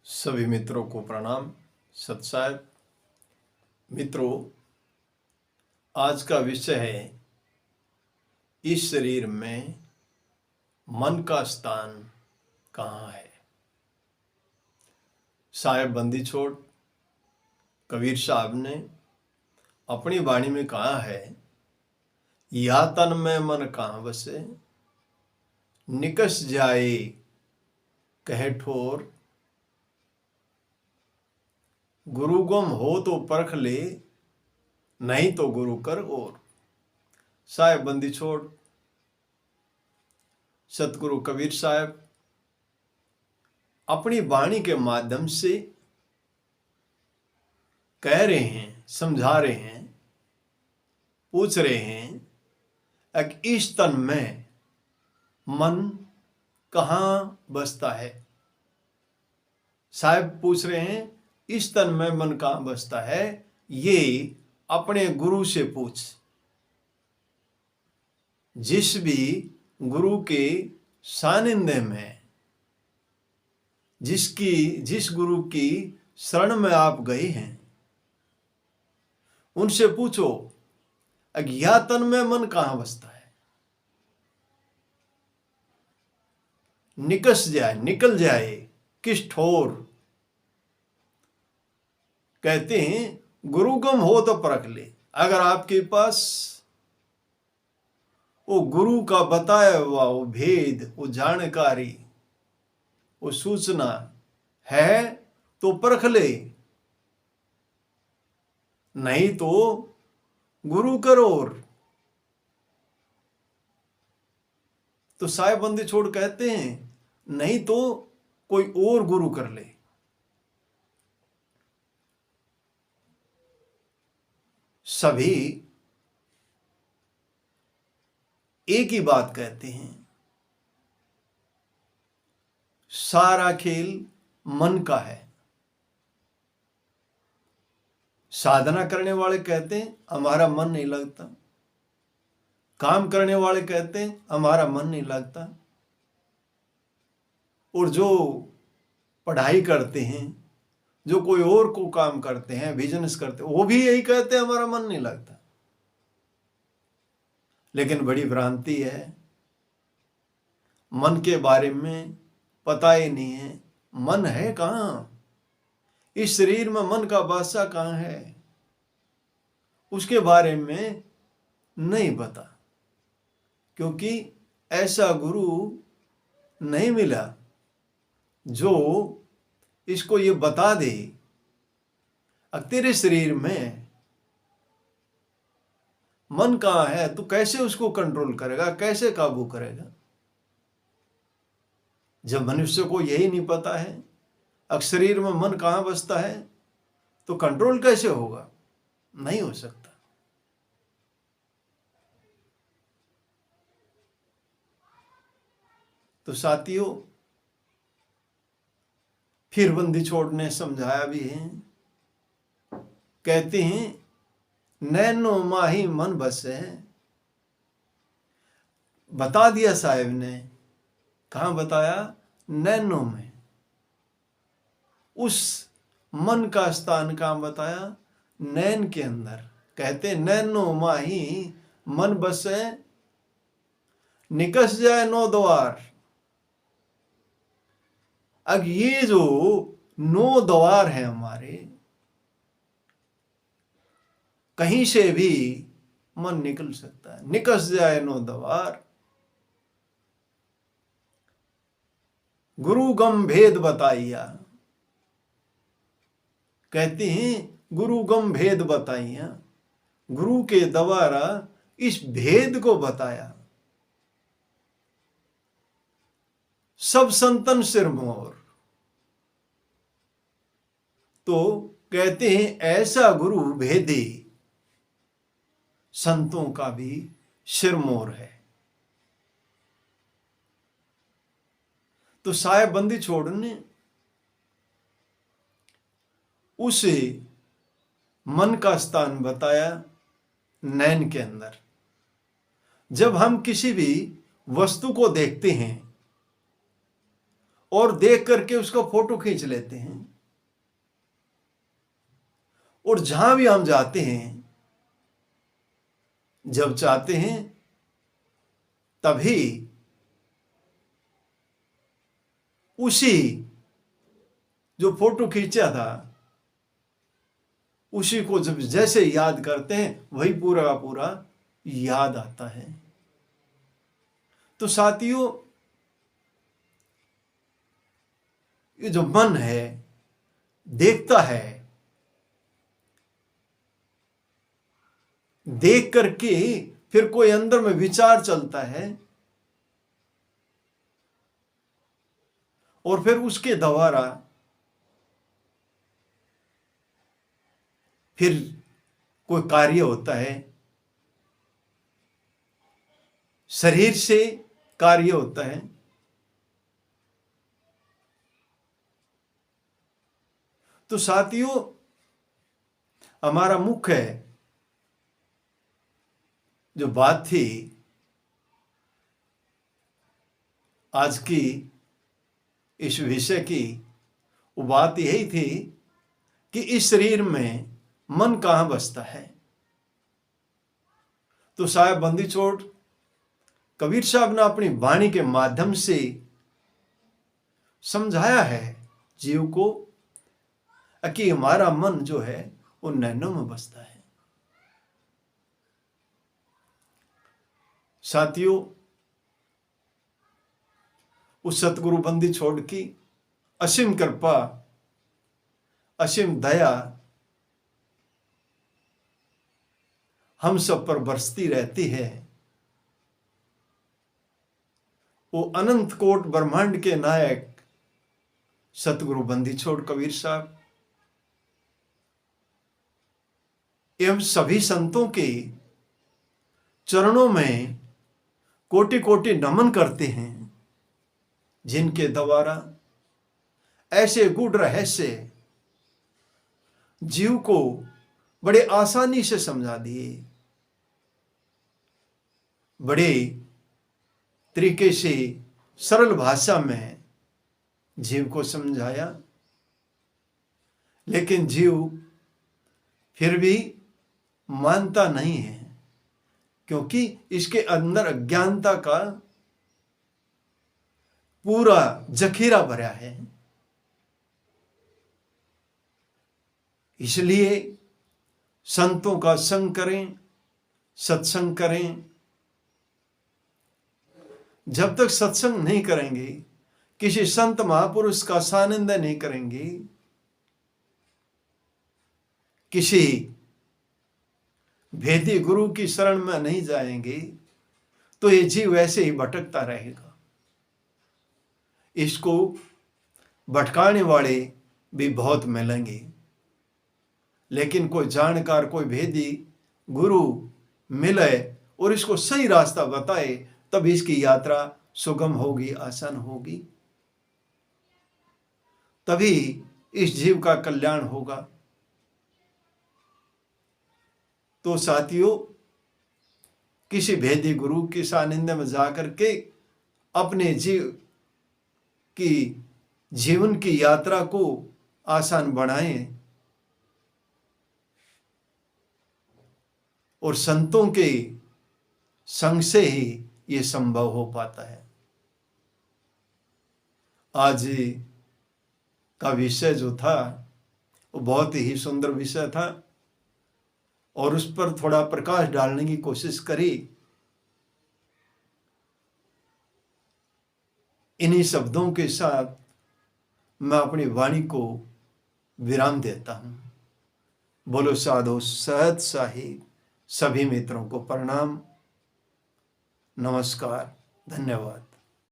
सभी मित्रों को प्रणाम। सत साहेब। मित्रों, आज का विषय है इस शरीर में मन का स्थान कहाँ है। साहेब बंदी छोड़ कबीर साहब ने अपनी वाणी में कहा है, या तन में मन कहाँ बसे, निकस जाए कहे ठोर, गुरु गुम हो तो परख ले, नहीं तो गुरु कर और। साहेब बंदी छोड़ सतगुरु कबीर साहब अपनी वाणी के माध्यम से कह रहे हैं, समझा रहे हैं, पूछ रहे हैं कि इस तन में मन कहाँ बसता है। साहब पूछ रहे हैं, इस तन में मन कहाँ बसता है, ये अपने गुरु से पूछ। जिस भी गुरु के सानिध्य में, जिस गुरु की शरण में आप गए हैं, उनसे पूछो या तन में मन कहाँ बसता है। निकस जाए, निकल जाए किस ठोर। कहते हैं गुरु गम हो तो परख ले। अगर आपके पास वो गुरु का बताया हुआ वो भेद, वो जानकारी, वो सूचना है तो परख ले, नहीं तो गुरु करो। तो साहेब बंदी छोड़ कहते हैं, नहीं तो कोई और गुरु कर ले। सभी एक ही बात कहते हैं, सारा खेल मन का है। साधना करने वाले कहते हैं हमारा मन नहीं लगता, काम करने वाले कहते हैं हमारा मन नहीं लगता, और जो पढ़ाई करते हैं, जो कोई और को काम करते हैं, बिजनेस करते हैं, वो भी यही कहते हैं हमारा मन नहीं लगता। लेकिन बड़ी भ्रांति है, मन के बारे में पता ही नहीं है। मन है कहाँ? इस शरीर में मन का बादशाह कहाँ है, उसके बारे में नहीं पता, क्योंकि ऐसा गुरु नहीं मिला जो इसको ये बता दे तेरे शरीर में मन कहाँ है, तू कैसे उसको कंट्रोल करेगा, कैसे काबू करेगा। जब मनुष्य को यही नहीं पता है शरीर में मन कहाँ बसता है, तो कंट्रोल कैसे होगा? नहीं हो सकता। तो साथियों, फिर बंदी छोड़ ने समझाया भी है। कहते हैं नैनो माही मन बसे। बता दिया साहेब ने, कहाँ बताया? नैनो में। उस मन का स्थान कहाँ बताया? नैन के अंदर। कहते नैनो माही मन बसे, निकस जाए नौ द्वार। अब ये जो 9 द्वार है हमारे, कहीं से भी मन निकल सकता है। निकस जाए 9 द्वार। गुरु गम भेद बताइया। कहते हैं गुरु गम भेद बताइया। गुरु के द्वारा इस भेद को बताया। सब संतन सिरमौर। तो कहते हैं ऐसा गुरु भेदी, संतों का भी सिरमौर है। तो साहेब बंदी छोड़ने उसे मन का स्थान बताया नैन के अंदर। जब हम किसी भी वस्तु को देखते हैं और देख करके उसका फोटो खींच लेते हैं, और जहां भी हम जाते हैं, जब चाहते हैं तभी उसी जो फोटो खींचा था उसी को जब जैसे याद करते हैं वही पूरा का पूरा याद आता है। तो साथियों, ये जो मन है देखता है, देख करके फिर कोई अंदर में विचार चलता है और फिर उसके द्वारा फिर कोई कार्य होता है, शरीर से कार्य होता है। तो साथियों, हमारा मुख्य जो बात थी आज की इस विषय की, वो बात यही थी कि इस शरीर में मन कहां बसता है। तो साहब बंदी छोड़ कबीर साहब ने अपनी वाणी के माध्यम से समझाया है जीव को कि हमारा मन जो है वो नैनों में बसता है। साथियों, उस सतगुरु बंदी छोड़ की असीम कृपा, असीम दया हम सब पर बरसती रहती है। वो अनंत कोट ब्रह्मांड के नायक सतगुरु बंदी छोड़ कबीर साहब एवं सभी संतों के चरणों में कोटि कोटि नमन करते हैं, जिनके द्वारा ऐसे गूढ़ रहस्य जीव को बड़े आसानी से समझा दिए, बड़े तरीके से सरल भाषा में जीव को समझाया। लेकिन जीव फिर भी मानता नहीं है, क्योंकि इसके अंदर अज्ञानता का पूरा जखीरा भरा है। इसलिए संतों का संग करें, सत्संग करें। जब तक सत्संग नहीं करेंगे, किसी संत महापुरुष का सानिध्य नहीं करेंगे, किसी भेदी गुरु की शरण में नहीं जाएंगे, तो ये जीव वैसे ही भटकता रहेगा। इसको भटकाने वाले भी बहुत मिलेंगे, लेकिन कोई जानकार, कोई भेदी गुरु मिले और इसको सही रास्ता बताए, तब इसकी यात्रा सुगम होगी, आसान होगी, तभी इस जीव का कल्याण होगा। तो साथियों, किसी भेदी गुरु के सानिध्य में जाकर के अपने जीवन की यात्रा को आसान बनाएं और संतों के संग से ही ये संभव हो पाता है। आज का विषय जो था वो बहुत ही सुंदर विषय था और उस पर थोड़ा प्रकाश डालने की कोशिश करी। इन्हीं शब्दों के साथ मैं अपनी वाणी को विराम देता हूं। बोलो साधु सहज साहिब, सभी मित्रों को प्रणाम, नमस्कार, धन्यवाद।